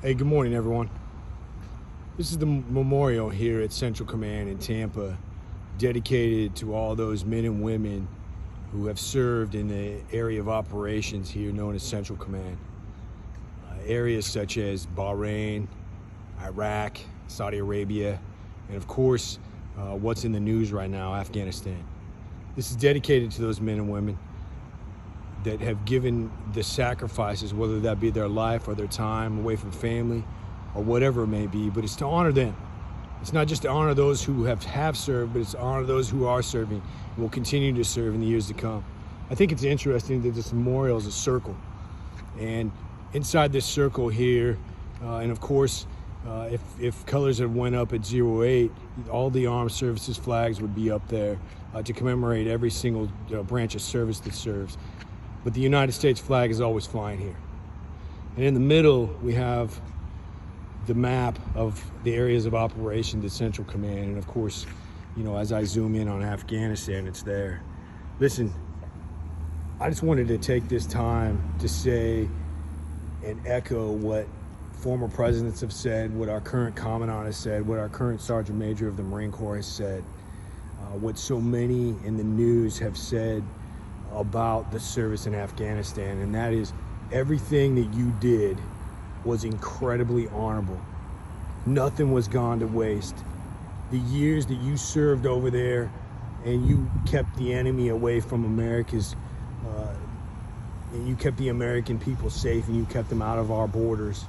Hey, good morning, everyone. This is the memorial here at Central Command in Tampa, dedicated to all those men and women who have served in the area of operations here known as Central Command. Areas such as Bahrain, Iraq, Saudi Arabia, and of course, what's in the news right now, Afghanistan. This is dedicated to those men and women that have given the sacrifices, whether that be their life or their time away from family or whatever it may be, but it's to honor them. It's not just to honor those who have served, but it's to honor those who are serving and will continue to serve in the years to come. I think it's interesting that this memorial is a circle. And inside this circle here, and of course, if colors had went up at 08, all the armed services flags would be up there to commemorate every single branch of service that serves. But the United States flag is always flying here. And in the middle, we have the map of the areas of operation to Central Command. And of course, as I zoom in on Afghanistan, it's there. Listen, I just wanted to take this time to say and echo what former presidents have said, what our current commandant has said, what our current Sergeant Major of the Marine Corps has said, what so many in the news have said about the service in Afghanistan, and that is everything that you did was incredibly honorable. Nothing was gone to waste. The years that you served over there and you kept the enemy away from America's, and you kept the American people safe and you kept them out of our borders,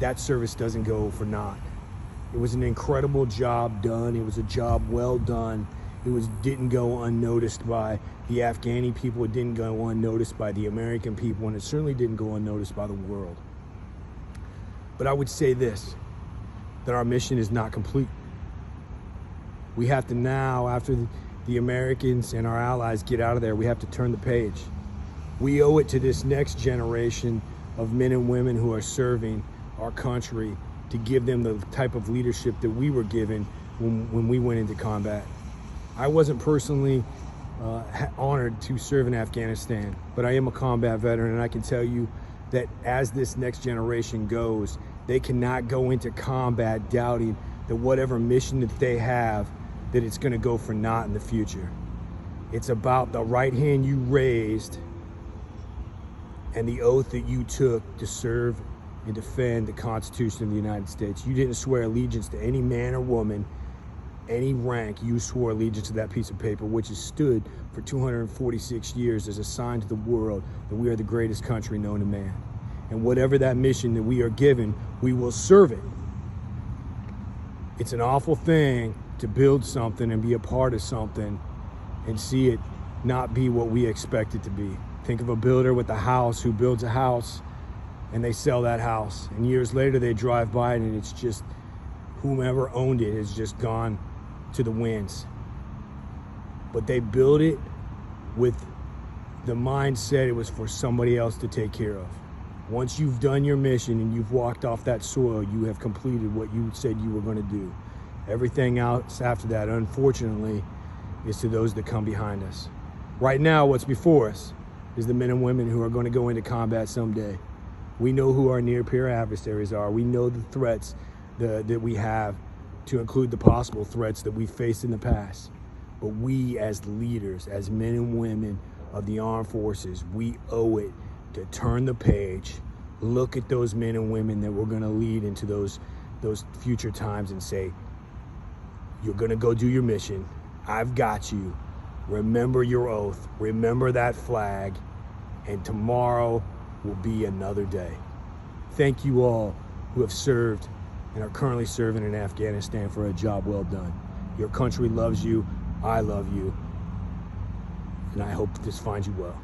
that service doesn't go for naught. It was an incredible job done. It was a job well done. Didn't go unnoticed by the Afghani people. It didn't go unnoticed by the American people, and it certainly didn't go unnoticed by the world. But I would say this, that our mission is not complete. We have to now, after the Americans and our allies get out of there, we have to turn the page. We owe it to this next generation of men and women who are serving our country to give them the type of leadership that we were given when we went into combat. I wasn't personally honored to serve in Afghanistan, but I am a combat veteran, and I can tell you that as this next generation goes, they cannot go into combat doubting that whatever mission that they have, that it's going to go for naught in the future. It's about the right hand you raised and the oath that you took to serve and defend the Constitution of the United States. You didn't swear allegiance to any man or woman, any rank. You swore allegiance to that piece of paper, which has stood for 246 years as a sign to the world that we are the greatest country known to man. And whatever that mission that we are given, we will serve it. It's an awful thing to build something and be a part of something and see it not be what we expect it to be. Think of a builder with a house who builds a house and they sell that house. And years later they drive by it and it's just whomever owned it has just gone to the winds. But they built it with the mindset it was for somebody else to take care of. Once you've done your mission and you've walked off that soil, you have completed what you said you were going to do. Everything else after that, unfortunately, is to those that come behind us. Right now, what's before us is the men and women who are going to go into combat someday. We know who our near-peer adversaries are. We know the threats that we have, to include the possible threats that we faced in the past. But we as leaders, as men and women of the armed forces, we owe it to turn the page, look at those men and women that we're gonna lead into those future times and say, you're gonna go do your mission. I've got you. Remember your oath, remember that flag, and tomorrow will be another day. Thank you all who have served and are currently serving in Afghanistan for a job well done. Your country loves you, I love you, and I hope this finds you well.